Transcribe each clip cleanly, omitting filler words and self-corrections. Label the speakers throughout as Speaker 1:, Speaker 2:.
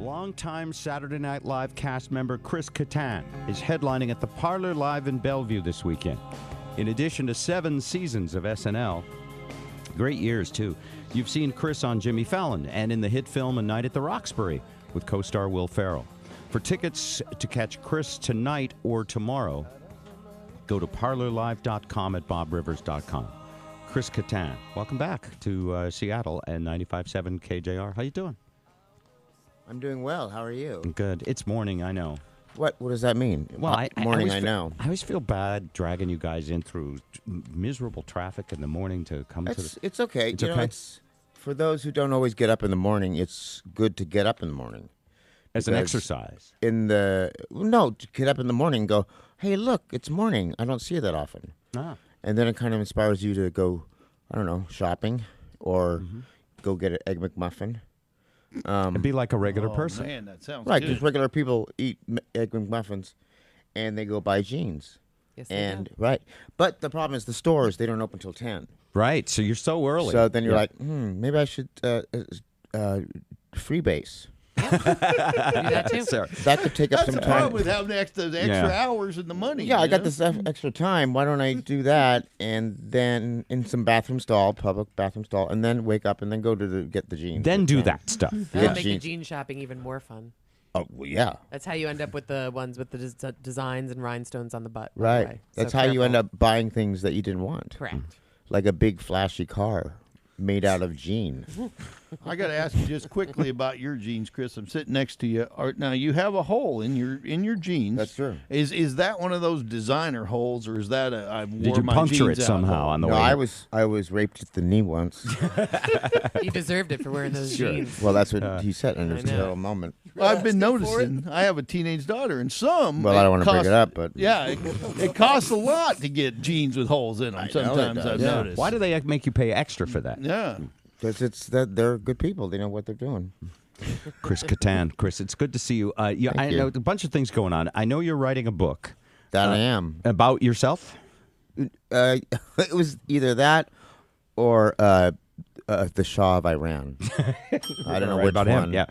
Speaker 1: Longtime Saturday Night Live cast member Chris Kattan is headlining at the Parlor Live in Bellevue this weekend. In addition to 7 seasons of SNL, great years too, you've seen Chris on Jimmy Fallon and in the hit film A Night at the Roxbury with co-star Will Ferrell. For tickets to catch Chris tonight or tomorrow, go to parlorlive.com at bobrivers.com. Chris Kattan, welcome back to Seattle and 95.7 KJR. How you doing?
Speaker 2: I'm doing well. How are you?
Speaker 1: Good. It's morning, I know.
Speaker 2: What does that mean?
Speaker 1: Well, I
Speaker 2: know.
Speaker 1: I always feel bad dragging you guys in through miserable traffic in the morning to come to the...
Speaker 2: It's okay.
Speaker 1: It's okay?
Speaker 2: It's, for those who don't always get up in the morning, it's good to get up in the morning.
Speaker 1: As an exercise.
Speaker 2: No, to get up in the morning and go, hey, look, it's morning. I don't see it that often.
Speaker 1: Ah.
Speaker 2: And then it kind of inspires you to go, I don't know, shopping or go get an Egg McMuffin.
Speaker 1: And be like a regular person.
Speaker 3: Man, that sounds
Speaker 2: Right,
Speaker 3: good.
Speaker 2: because regular people eat Egg McMuffins and they go buy jeans.
Speaker 4: Yes, they do.
Speaker 2: Right. But the problem is the stores, they don't open until 10.
Speaker 1: Right, so you're so early.
Speaker 2: So then you're like, maybe I should freebase.
Speaker 4: Do that too.
Speaker 1: Sorry.
Speaker 2: That could take up
Speaker 3: That's
Speaker 2: some
Speaker 3: the problem
Speaker 2: time.
Speaker 3: with having the extra hours and the money.
Speaker 2: Yeah, I
Speaker 3: you
Speaker 2: got
Speaker 3: know?
Speaker 2: this extra time. Why don't I do that and then in some bathroom stall, public bathroom stall, and then wake up and then go to get the jeans.
Speaker 1: Then do that stuff.
Speaker 4: That
Speaker 2: Yeah.
Speaker 4: would make the
Speaker 2: Jeans.
Speaker 4: jean shopping even more fun.
Speaker 2: Oh, well, yeah.
Speaker 4: That's how you end up with the ones with the designs and rhinestones on the butt. by the
Speaker 2: Right.
Speaker 4: way.
Speaker 2: That's
Speaker 4: So
Speaker 2: how you end
Speaker 4: careful.
Speaker 2: up buying things that you didn't want.
Speaker 4: Correct.
Speaker 2: Like a big flashy car made out of jeans.
Speaker 3: I got to ask you just quickly about your jeans, Chris. I'm sitting next to you. Now you have a hole in your jeans.
Speaker 2: That's true.
Speaker 3: Is that one of those designer holes, or is that I wore
Speaker 1: Did you
Speaker 3: my
Speaker 1: puncture it
Speaker 3: jeans out
Speaker 1: somehow
Speaker 3: hole?
Speaker 1: on the
Speaker 2: No,
Speaker 1: way?
Speaker 2: I was raped at the knee once.
Speaker 4: He deserved it for wearing those jeans.
Speaker 2: Well, that's what he said in his
Speaker 4: I know.
Speaker 2: terrible moment.
Speaker 3: I've been noticing. I have a teenage daughter, and some.
Speaker 2: Well, I don't want to bring
Speaker 3: cost-
Speaker 2: it up, but
Speaker 3: Yeah, it costs a lot to get jeans with holes in them.
Speaker 2: know it
Speaker 3: Sometimes
Speaker 2: does.
Speaker 3: I've
Speaker 2: Yeah.
Speaker 3: noticed.
Speaker 1: Why do they make you pay extra for that?
Speaker 3: Yeah.
Speaker 2: because it's that they're good people. They know what they're doing.
Speaker 1: Chris Kattan. Chris, it's good to see you. I
Speaker 2: you.
Speaker 1: know a bunch of things going on. I know you're writing a book.
Speaker 2: That I am.
Speaker 1: About yourself?
Speaker 2: It was either that or the Shah of Iran. I don't know
Speaker 1: Right
Speaker 2: which
Speaker 1: about
Speaker 2: one
Speaker 1: him. Yeah.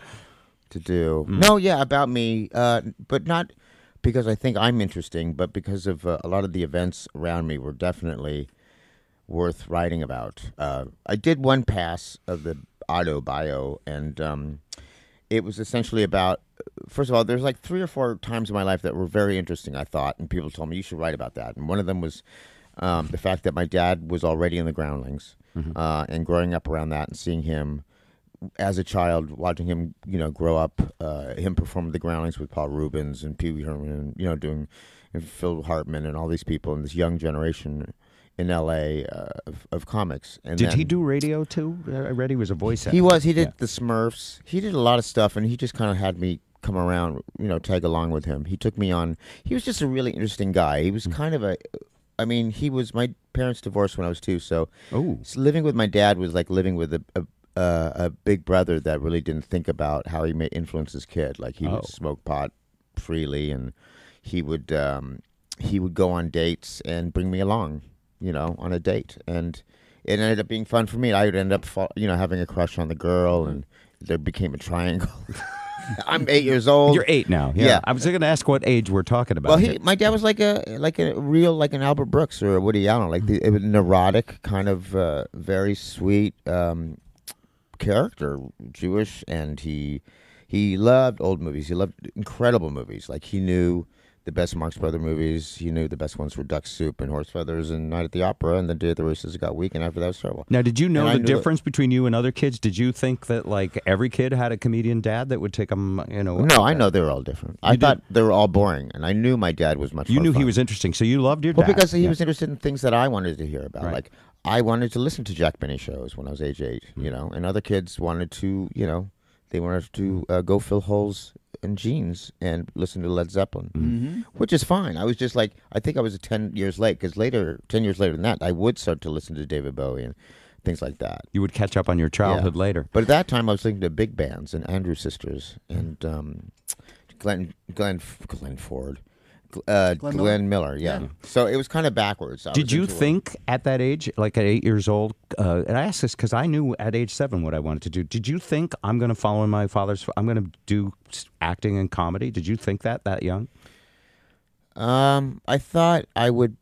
Speaker 2: to do. No, yeah, about me, but not because I think I'm interesting, but because of a lot of the events around me were definitely worth writing about. I did one pass of the auto bio, and it was essentially about, first of all, there's like 3 or 4 times in my life that were very interesting, I thought, and people told me, you should write about that. And one of them was the fact that my dad was already in the Groundlings, and growing up around that and seeing him as a child, watching him, grow up, him perform the Groundlings with Paul Rubens and Pee Wee Herman, and, doing and Phil Hartman and all these people in this young generation in L.A. Of comics. And
Speaker 1: Did he
Speaker 2: then
Speaker 1: do radio too? I read he was a voice actor.
Speaker 2: He did the Smurfs. He did a lot of stuff, and he just kind of had me come around, tag along with him. He took me on. He was just a really interesting guy. He was kind of he was, my parents divorced when I was 2, so living with my dad was like living with a big brother that really didn't think about how he may influence his kid. Like he would smoke pot freely, and he would go on dates and bring me along, on a date, and it ended up being fun for me. I would end up, having a crush on the girl, and there became a triangle. I'm 8 years old.
Speaker 1: You're 8 now. Yeah.
Speaker 2: Yeah.
Speaker 1: I was going to ask what age we're talking about.
Speaker 2: Well, my dad was like a real an Albert Brooks or a Woody Allen, like it was neurotic, kind of very sweet character, Jewish, and he loved old movies. He loved incredible movies. Like he knew the best Marx Brothers movies. He knew the best ones were Duck Soup and Horse Feathers and Night at the Opera, and then Day of the Races Got Weak, and after that was terrible.
Speaker 1: Now, did you know
Speaker 2: And I
Speaker 1: the
Speaker 2: knew
Speaker 1: difference between you and other kids? Did you think that like every kid had a comedian dad that would take them?
Speaker 2: No, I know they were all different. I thought they were all boring, and I knew my dad was much.
Speaker 1: You
Speaker 2: more
Speaker 1: knew
Speaker 2: fun.
Speaker 1: he was interesting, so you loved your
Speaker 2: Well,
Speaker 1: dad.
Speaker 2: because he was interested in things that I wanted to hear about.
Speaker 1: Right.
Speaker 2: Like I wanted to listen to Jack Benny shows when I was age 8, and other kids wanted to, they wanted to go fill holes in jeans and listen to Led Zeppelin, which is fine. I was just like, I think I was 10 years late, because 10 years later than that, I would start to listen to David Bowie and things like that.
Speaker 1: You would catch up on your childhood later.
Speaker 2: But at that time, I was listening to big bands and Andrew Sisters and Glenn Ford Glenn Miller, yeah. So it was kind of backwards.
Speaker 1: Did you think at that age, like at 8 years old, and I asked this because I knew at age 7 what I wanted to do. Did you think I'm going to follow in my father's, I'm going to do acting and comedy? Did you think that young?
Speaker 2: I thought I would.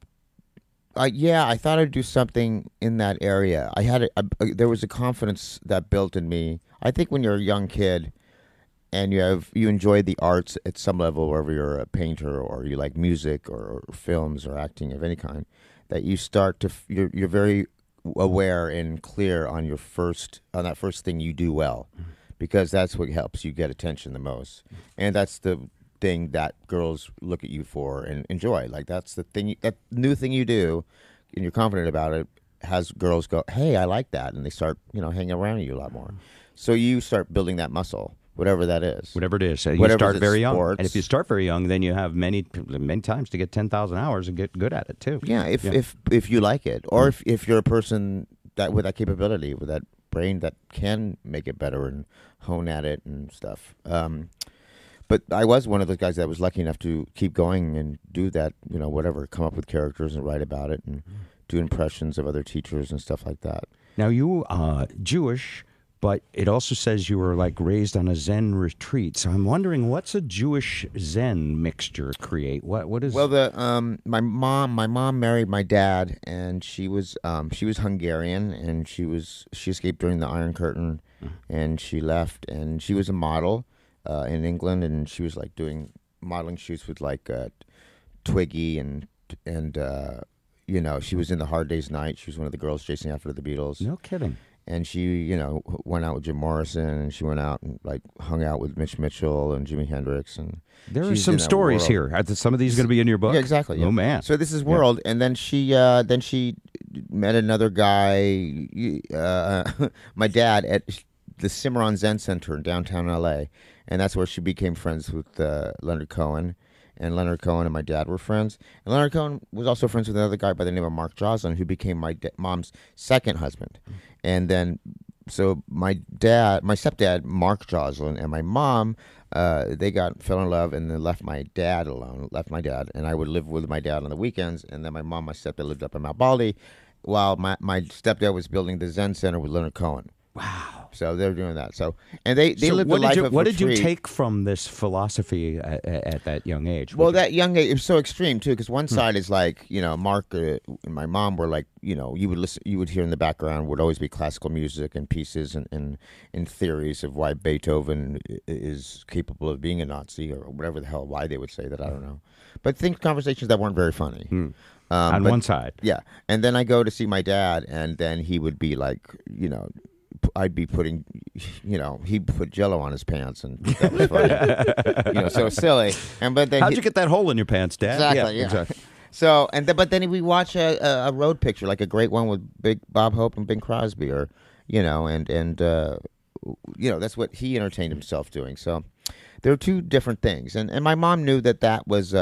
Speaker 2: I thought I'd do something in that area. I had there was a confidence that built in me. I think when you're a young kid and you enjoy the arts at some level, whether you're a painter or you like music or films or acting of any kind, that you start to you're very aware and clear on that first thing you do well, because that's what helps you get attention the most, and that's the thing that girls look at you for and enjoy. Like that's the thing, that new thing you do, and you're confident about it, has girls go, "Hey, I like that," and they start hanging around you a lot more. So you start building that muscle. Whatever that is.
Speaker 1: Whatever it is. You
Speaker 2: Whatever
Speaker 1: start
Speaker 2: it's
Speaker 1: very young.
Speaker 2: sports.
Speaker 1: And if you start very young, then you have many times to get 10,000 hours and get good at it, too.
Speaker 2: Yeah, if you like it. Or if you're a person that with that capability, with that brain that can make it better and hone at it and stuff. But I was one of those guys that was lucky enough to keep going and do that, whatever, come up with characters and write about it and do impressions of other teachers and stuff like that.
Speaker 1: Now, you are Jewish, but it also says you were like raised on a Zen retreat. So I'm wondering, what's a Jewish Zen mixture create? What is?
Speaker 2: Well, my mom married my dad, and she was Hungarian, and she escaped during the Iron Curtain, and she left, and she was a model in England, and she was like doing modeling shoots with like Twiggy and she was in the Hard Day's Night. She was one of the girls chasing after the Beatles.
Speaker 1: No kidding.
Speaker 2: And she, went out with Jim Morrison, and she went out and like hung out with Mitch Mitchell and Jimi Hendrix, and
Speaker 1: there are some stories here. Are some of these going to be in your book?
Speaker 2: Yeah, exactly. Yeah.
Speaker 1: Oh man!
Speaker 2: So this is World, and then she met another guy, my dad, at the Cimarron Zen Center in downtown L.A., and that's where she became friends with Leonard Cohen. And Leonard Cohen and my dad were friends. And Leonard Cohen was also friends with another guy by the name of Mark Joslin, who became my mom's second husband. And then, so my stepdad, Mark Joslin, and my mom, they fell in love and then left my dad alone, and I would live with my dad on the weekends. And then my stepdad lived up in Mount Baldy, while my stepdad was building the Zen Center with Leonard Cohen.
Speaker 1: Wow.
Speaker 2: So they're doing that. So and they lived a life of
Speaker 1: What did you
Speaker 2: retreat.
Speaker 1: take from this philosophy at that young age?
Speaker 2: Well, that young age, it was so extreme too, because one side is like, Mark and my mom were like, you would hear in the background would always be classical music and pieces and theories of why Beethoven is capable of being a Nazi or whatever the hell why they would say that, I don't know. But conversations that weren't very funny.
Speaker 1: On one side.
Speaker 2: Yeah. And then I go to see my dad, and then he would be like, I'd be putting, he'd put Jell-O on his pants, and that was funny. So silly. But then
Speaker 1: how'd you get that hole in your pants, Dad?
Speaker 2: Exactly. Yeah. Exactly. So but then we watch a road picture, like a great one with Big Bob Hope and Bing Crosby, or that's what he entertained himself doing. So there are two different things, and my mom knew that was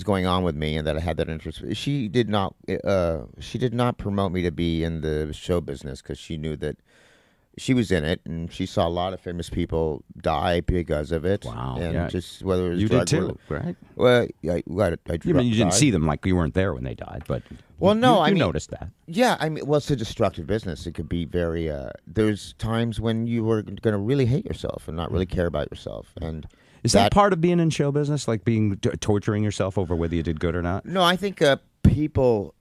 Speaker 2: going on with me, and that I had that interest. She did not promote me to be in the show business, because she knew that she was in it, and she saw a lot of famous people die because of it.
Speaker 1: Wow!
Speaker 2: And just whether it was
Speaker 1: you
Speaker 2: drug
Speaker 1: did too, right?
Speaker 2: Well, I
Speaker 1: you didn't see them, like you weren't there when they died, but you noticed that.
Speaker 2: Yeah, it's a destructive business. It could be very. There's times when you were going to really hate yourself and not really care about yourself, and.
Speaker 1: Is that part of being in show business, like being torturing yourself over whether you did good or not?
Speaker 2: No, I think people.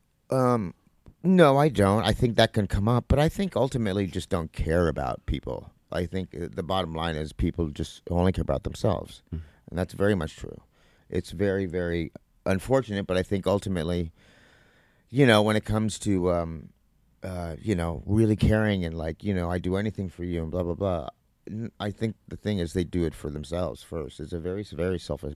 Speaker 2: No, I don't. I think that can come up, but I think ultimately just don't care about people. I think the bottom line is people just only care about themselves, and that's very much true. It's very, very unfortunate, but I think ultimately, when it comes to, really caring and I do anything for you and blah blah blah. I think the thing is they do it for themselves first. It's a very, very selfish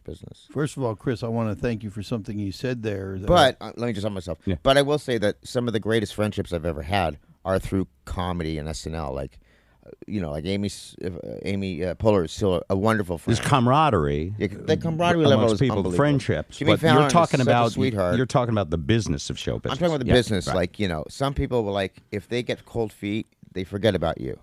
Speaker 2: business.
Speaker 3: First of all, Chris, I want to thank you for something you said there.
Speaker 2: But let me just help myself.
Speaker 1: Yeah.
Speaker 2: But I will say that some of the greatest friendships I've ever had are through comedy and SNL. Like Amy Poehler is still a wonderful friend.
Speaker 1: There's camaraderie.
Speaker 2: Yeah, the camaraderie level
Speaker 1: amongst
Speaker 2: is
Speaker 1: people,
Speaker 2: unbelievable.
Speaker 1: friendships.
Speaker 2: Jimmy
Speaker 1: But
Speaker 2: Fallon
Speaker 1: you're talking
Speaker 2: is such a
Speaker 1: about
Speaker 2: sweetheart.
Speaker 1: You're talking about the business of show business.
Speaker 2: I'm talking about the
Speaker 1: Yeah,
Speaker 2: business.
Speaker 1: right.
Speaker 2: Some people will if they get cold feet, they forget about you.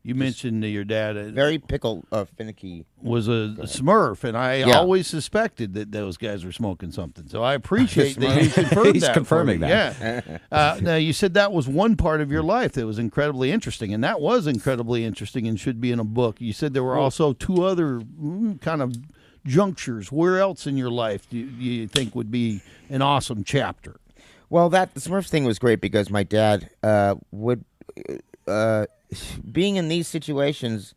Speaker 3: You mentioned that your dad
Speaker 2: Very finicky.
Speaker 3: was a Smurf, and I always suspected that those guys were smoking something. So I appreciate that you confirmed
Speaker 1: He's
Speaker 3: that.
Speaker 1: confirming
Speaker 3: for me.
Speaker 1: that.
Speaker 3: Yeah. Now, you said that was one part of your life that was incredibly interesting, and that was incredibly interesting and should be in a book. You said there were also two other kind of junctures. Where else in your life do you think would be an awesome chapter?
Speaker 2: Well, the Smurfs thing was great because my dad would, being in these situations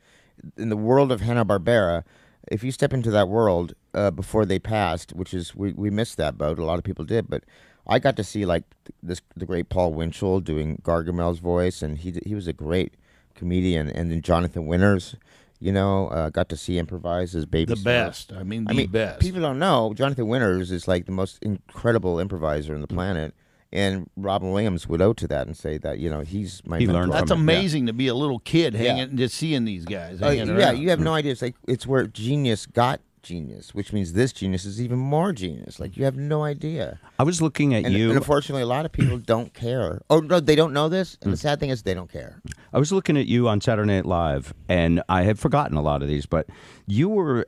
Speaker 2: in the world of Hanna-Barbera, if you step into that world before they passed, which is, we missed that boat, a lot of people did, but I got to see like the great Paul Winchell doing Gargamel's voice, and he was a great comedian, and then Jonathan Winters, got to see improvise as Baby
Speaker 3: The
Speaker 2: Smurf.
Speaker 3: best. I mean, the best.
Speaker 2: People don't know Jonathan Winters is like the most incredible improviser on the planet. And Robin Williams would owe to that and say that, he's my mentor.
Speaker 1: learned from
Speaker 3: That's
Speaker 1: him,
Speaker 3: amazing to be a little kid hanging and just seeing these guys hanging around.
Speaker 2: You have no idea. It's like it's where genius got genius, which means this genius is even more genius. Like, you have no idea.
Speaker 1: I was looking at you.
Speaker 2: And unfortunately, a lot of people don't care. Oh, no, they don't know this. And the sad thing is they don't care.
Speaker 1: I was looking at you on Saturday Night Live, and I had forgotten a lot of these, but you were,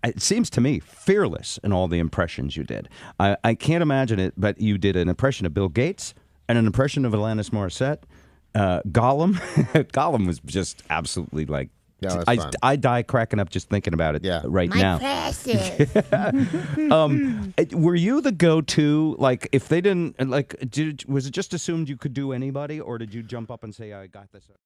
Speaker 1: it seems to me, fearless in all the impressions you did. I can't imagine it, but you did an impression of Bill Gates and an impression of Alanis Morissette. Gollum. Gollum was just absolutely like,
Speaker 2: Yeah, that's fun.
Speaker 1: I die cracking up just thinking about it right now.
Speaker 5: Precious.
Speaker 1: Were you the go-to? Like, if they didn't, was it just assumed you could do anybody, or did you jump up and say, I got this?